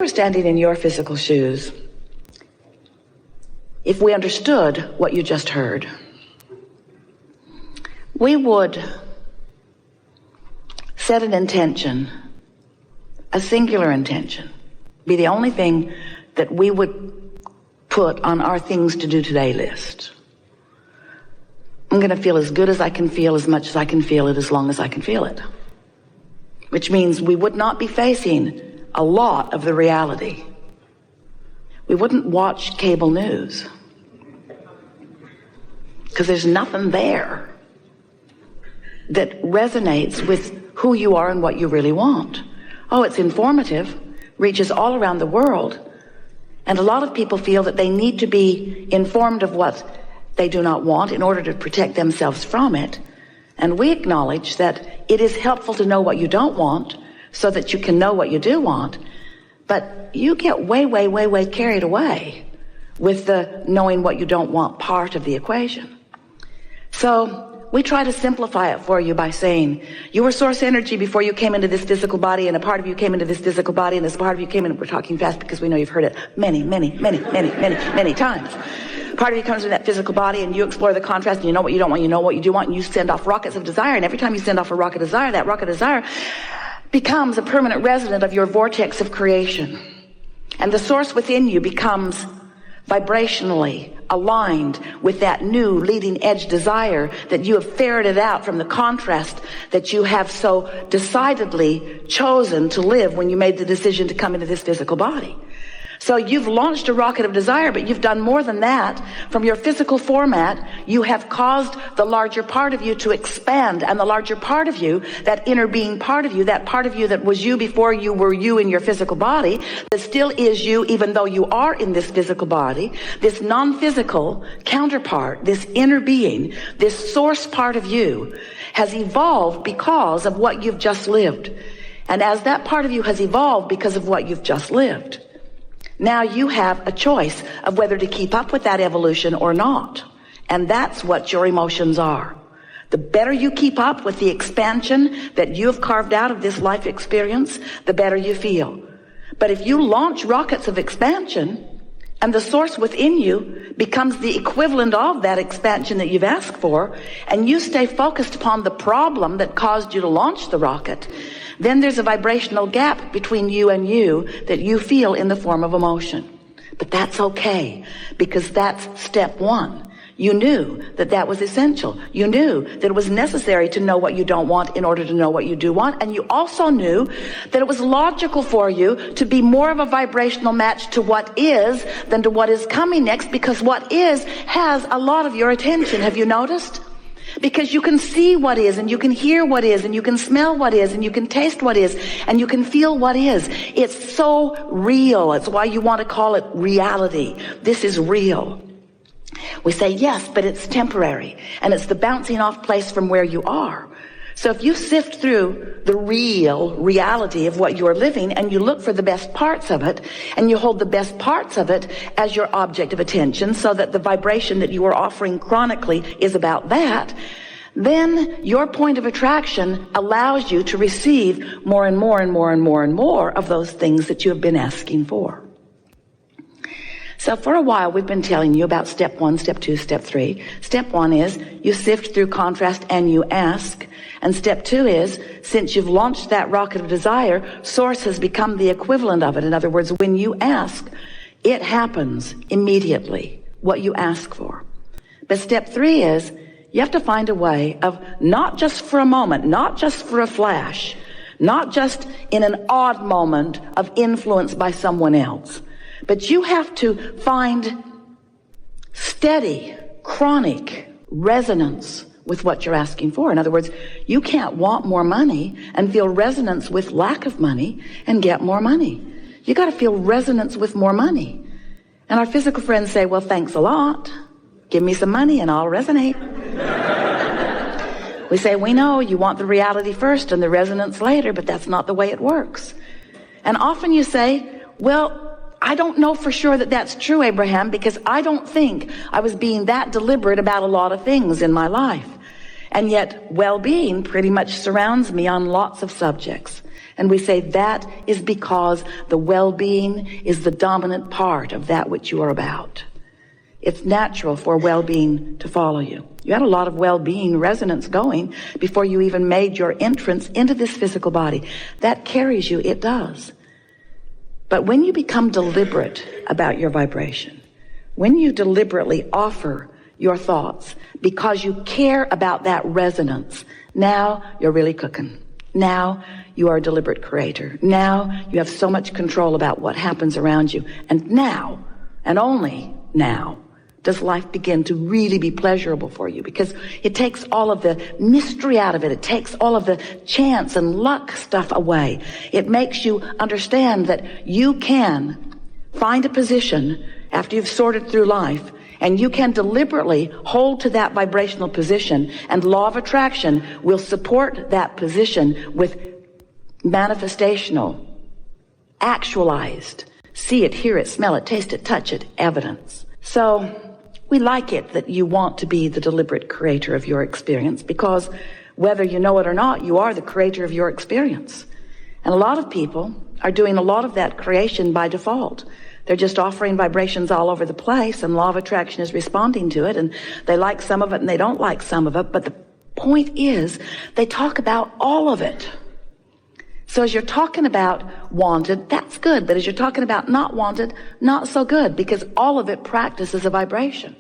We're standing in your physical shoes. If we understood what you just heard, we would set an intention, a singular intention, be the only thing that we would put on our things to do today list. I'm going to feel as good as I can feel, as much as I can feel it, as long as I can feel it. Which means we would not be facing a lot of the reality. We wouldn't watch cable news because there's nothing there that resonates with who you are and what you really want. Oh, it's informative, reaches all around the world, and a lot of people feel that they need to be informed of what they do not want in order to protect themselves from it. And we acknowledge that it is helpful to know what you don't want so that you can know what you do want. But you get way carried away with the knowing what you don't want part of the equation. So we try to simplify it for you by saying you were source energy before you came into this physical body, and a part of you came into this physical body, and this part of you came in. We're talking fast because we know you've heard it many times. Part of you comes in that physical body, and you explore the contrast, and you know what you don't want, you know what you do want, and you send off rockets of desire. And every time you send off a rocket of desire, that rocket of desire becomes a permanent resident of your vortex of creation. And the source within you becomes vibrationally aligned with that new leading edge desire that you have ferreted out from the contrast that you have so decidedly chosen to live when you made the decision to come into this physical body. So you've launched a rocket of desire, but you've done more than that. From your physical format, you have caused the larger part of you to expand, and the larger part of you, that inner being part of you that was you before you were you in your physical body, that still is you even though you are in this physical body, this non-physical counterpart, this inner being, this source part of you has evolved because of what you've just lived. And as that part of you has evolved because of what you've just lived, now you have a choice of whether to keep up with that evolution or not. And that's what your emotions are. The better you keep up with the expansion that you have carved out of this life experience, the better you feel. But if you launch rockets of expansion, and the source within you becomes the equivalent of that expansion that you've asked for, and you stay focused upon the problem that caused you to launch the rocket, then there's a vibrational gap between you and you that you feel in the form of emotion. But that's okay, because that's step one. You knew that that was essential. You knew that it was necessary to know what you don't want in order to know what you do want. And you also knew that it was logical for you to be more of a vibrational match to what is than to what is coming next, because what is has a lot of your attention. Have you noticed? Because you can see what is, and you can hear what is, and you can smell what is, and you can taste what is, and you can feel what is. It's so real. It's why you want to call it reality. This is real. We say, yes, but it's temporary, and it's the bouncing off place from where you are. So if you sift through the real reality of what you're living, and you look for the best parts of it, and you hold the best parts of it as your object of attention, so that the vibration that you are offering chronically is about that, then your point of attraction allows you to receive more and more and more and more and more of those things that you have been asking for. So for a while, we've been telling you about step 1, step 2, step 3. Step 1 is you sift through contrast and you ask. And step 2 is, since you've launched that rocket of desire, source has become the equivalent of it. In other words, when you ask, it happens immediately, what you ask for. But step 3 is, you have to find a way of, not just for a moment, not just for a flash, not just in an odd moment of influence by someone else, but you have to find steady, chronic resonance with what you're asking for. In other words, you can't want more money and feel resonance with lack of money and get more money. You got to feel resonance with more money. And our physical friends say, well, thanks a lot. Give me some money and I'll resonate. We say, we know you want the reality first and the resonance later, but that's not the way it works. And often you say, well, I don't know for sure that that's true, Abraham, because I don't think I was being that deliberate about a lot of things in my life. And yet well-being pretty much surrounds me on lots of subjects. And we say that is because the well-being is the dominant part of that which you are about. It's natural for well-being to follow you. You had a lot of well-being resonance going before you even made your entrance into this physical body. That carries you, it does. But when you become deliberate about your vibration, when you deliberately offer your thoughts because you care about that resonance, now you're really cooking. Now you are a deliberate creator. Now you have so much control about what happens around you. And now, and only now, does life begin to really be pleasurable for you, because it takes all of the mystery out of it. It takes all of the chance and luck stuff away. It makes you understand that you can find a position after you've sorted through life, and you can deliberately hold to that vibrational position, and law of attraction will support that position with manifestational, actualized, see it, hear it, smell it, taste it, touch it, evidence. So we like it that you want to be the deliberate creator of your experience, because whether you know it or not, you are the creator of your experience. And a lot of people are doing a lot of that creation by default. They're just offering vibrations all over the place, and law of attraction is responding to it, and they like some of it and they don't like some of it. But the point is, they talk about all of it. So as you're talking about wanted, that's good. But as you're talking about not wanted, not so good, because all of it practices a vibration.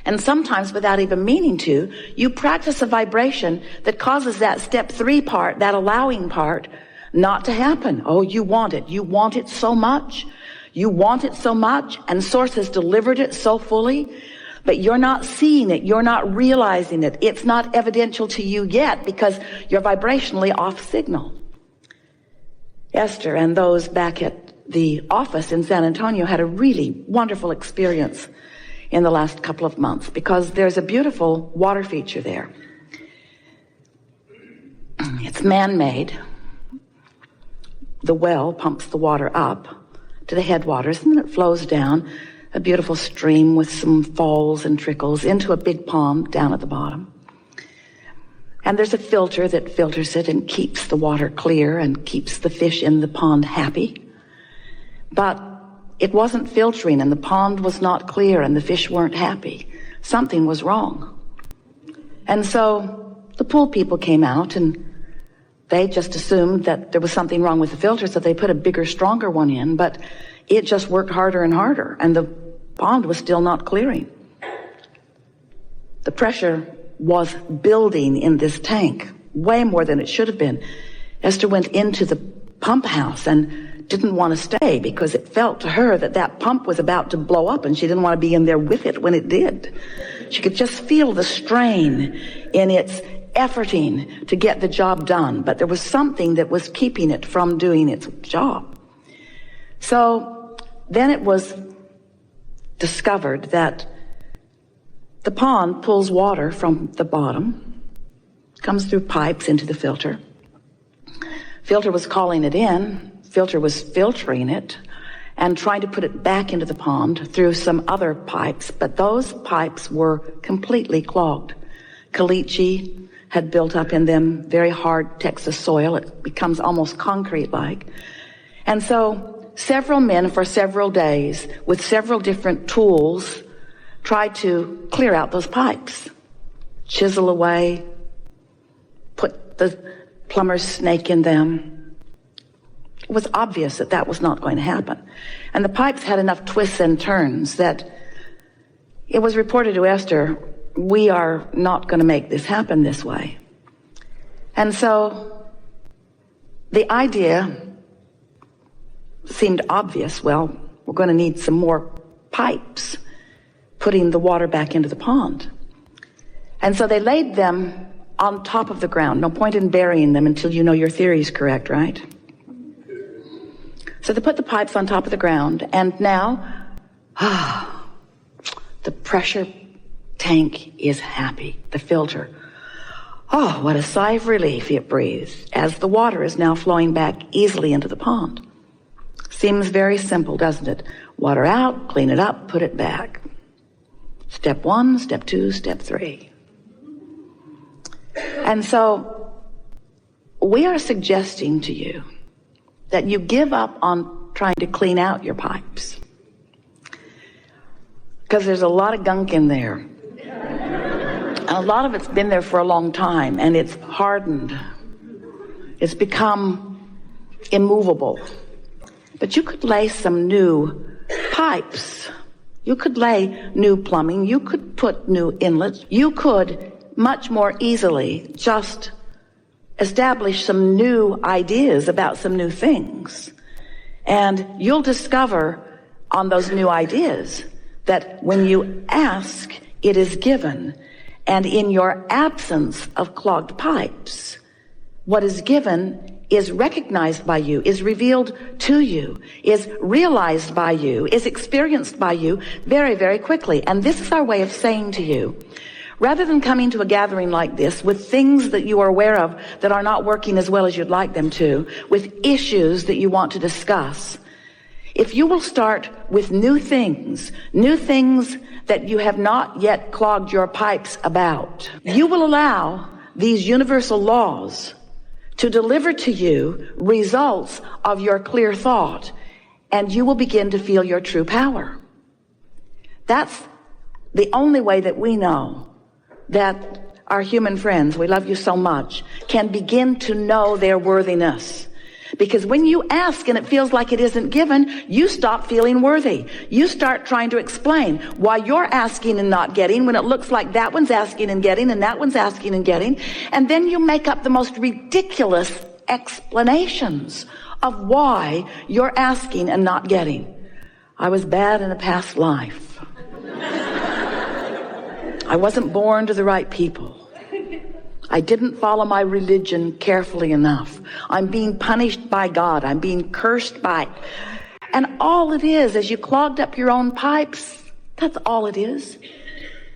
And sometimes without even meaning to, you practice a vibration that causes that step 3 part, that allowing part, not to happen. Oh, you want it. You want it so much. You want it so much, and Source has delivered it so fully, but you're not seeing it. You're not realizing it. It's not evidential to you yet because you're vibrationally off signal. Esther and those back at the office in San Antonio had a really wonderful experience in the last couple of months, because there's a beautiful water feature there. It's man-made. The well pumps the water up to the headwaters, and then it flows down a beautiful stream with some falls and trickles into a big pond down at the bottom. And there's a filter that filters it and keeps the water clear and keeps the fish in the pond happy. But it wasn't filtering, and the pond was not clear, and the fish weren't happy. Something was wrong. And so the pool people came out, and they just assumed that there was something wrong with the filter, so they put a bigger, stronger one in, but it just worked harder and harder, and the pond was still not clearing. The pressure was building in this tank, way more than it should have been. Esther went into the pump house and didn't want to stay because it felt to her that that pump was about to blow up, and she didn't want to be in there with it when it did. She could just feel the strain in its efforting to get the job done, but there was something that was keeping it from doing its job. So then it was discovered that the pond pulls water from the bottom, comes through pipes into the filter. Filter was calling it in, filter was filtering it, and trying to put it back into the pond through some other pipes, but those pipes were completely clogged. Caliche had built up in them, very hard Texas soil. It becomes almost concrete-like. And so several men for several days with several different tools tried to clear out those pipes, chisel away, put the plumber's snake in them. It was obvious that that was not going to happen. And the pipes had enough twists and turns that it was reported to Esther, we are not going to make this happen this way. And so the idea seemed obvious. Well, we're going to need some more pipes putting the water back into the pond. And so they laid them on top of the ground. No point in burying them until you know your theory is correct, right? So they put the pipes on top of the ground, and now, the pressure tank is happy, the filter. Oh, what a sigh of relief it breathes as the water is now flowing back easily into the pond. Seems very simple, doesn't it? Water out, clean it up, put it back. Step 1, step 2, step 3. And so we are suggesting to you that you give up on trying to clean out your pipes, because there's a lot of gunk in there. And a lot of it's been there for a long time, and it's hardened. It's become immovable. But you could lay some new pipes. You could lay new plumbing. You could put new inlets. You could much more easily just establish some new ideas about some new things. And you'll discover on those new ideas that when you ask, it is given. And in your absence of clogged pipes, what is given is recognized by you, is revealed to you, is realized by you, is experienced by you very, very quickly. And this is our way of saying to you, rather than coming to a gathering like this with things that you are aware of that are not working as well as you'd like them to, with issues that you want to discuss, if you will start with new things that you have not yet clogged your pipes about, you will allow these universal laws to deliver to you results of your clear thought, and you will begin to feel your true power. That's the only way that we know that our human friends, we love you so much, can begin to know their worthiness. Because when you ask and it feels like it isn't given, you stop feeling worthy. You start trying to explain why you're asking and not getting when it looks like that one's asking and getting and that one's asking and getting. And then you make up the most ridiculous explanations of why you're asking and not getting. I was bad in a past life. I wasn't born to the right people. I didn't follow my religion carefully enough. I'm being punished by God. I'm being cursed by it. And all it is you clogged up your own pipes. That's all it is.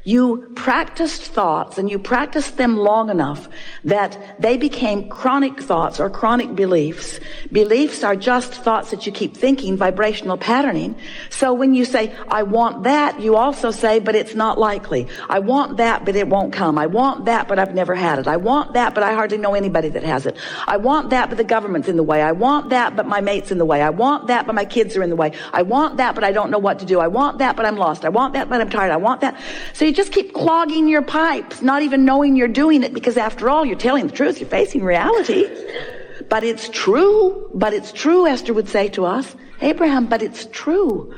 You practiced thoughts, and you practiced them long enough that they became chronic thoughts or chronic beliefs. Beliefs are just thoughts that you keep thinking, vibrational patterning. So when you say, I want that, you also say, but it's not likely. I want that, but it won't come. I want that, but I've never had it. I want that, but I hardly know anybody that has it. I want that, but the government's in the way. I want that, but my mate's in the way. I want that, but my kids are in the way. I want that, but I don't know what to do. I want that, but I'm lost. I want that, but I'm tired. I want that. So you just keep clogging your pipes, not even knowing you're doing it, because after all, you're telling the truth. You're facing reality. But it's true. But it's true, Esther would say to us. Abraham, but it's true.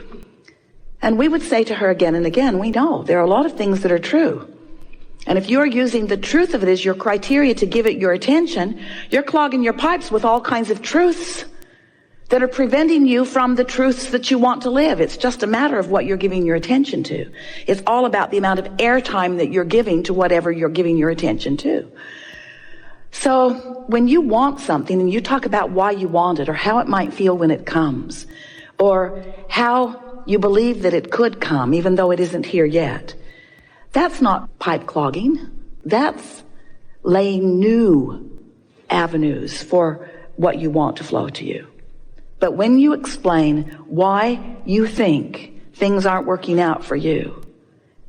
And we would say to her again and again, we know there are a lot of things that are true. And if you're using the truth of it as your criteria to give it your attention, you're clogging your pipes with all kinds of truths that are preventing you from the truths that you want to live. It's just a matter of what you're giving your attention to. It's all about the amount of airtime that you're giving to whatever you're giving your attention to. So when you want something and you talk about why you want it, or how it might feel when it comes, or how you believe that it could come even though it isn't here yet, that's not pipe clogging. That's laying new avenues for what you want to flow to you. But when you explain why you think things aren't working out for you,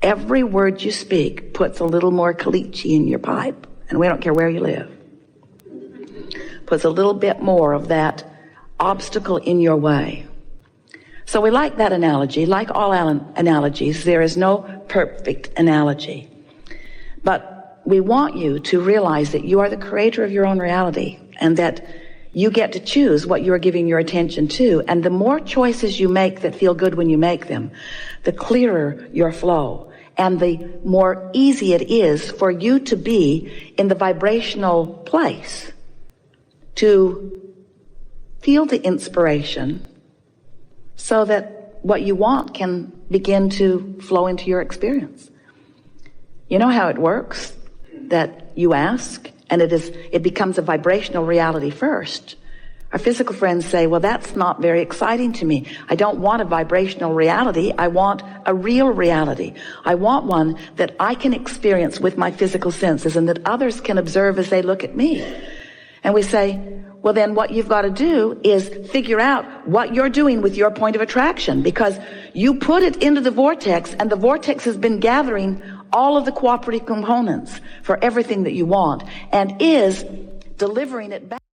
every word you speak puts a little more caliche in your pipe, and we don't care where you live. Puts a little bit more of that obstacle in your way. So we like that analogy. Like all analogies, there is no perfect analogy. But we want you to realize that you are the creator of your own reality, and that you get to choose what you are giving your attention to. And the more choices you make that feel good when you make them, the clearer your flow, and the more easy it is for you to be in the vibrational place to feel the inspiration so that what you want can begin to flow into your experience. You know how it works, that you ask, and it becomes a vibrational reality first. Our physical friends say, well, that's not very exciting to me. I don't want a vibrational reality. I want a real reality. I want one that I can experience with my physical senses and that others can observe as they look at me. And we say, well, then what you've got to do is figure out what you're doing with your point of attraction, because you put it into the vortex, and the vortex has been gathering all of the cooperative components for everything that you want, and is delivering it back.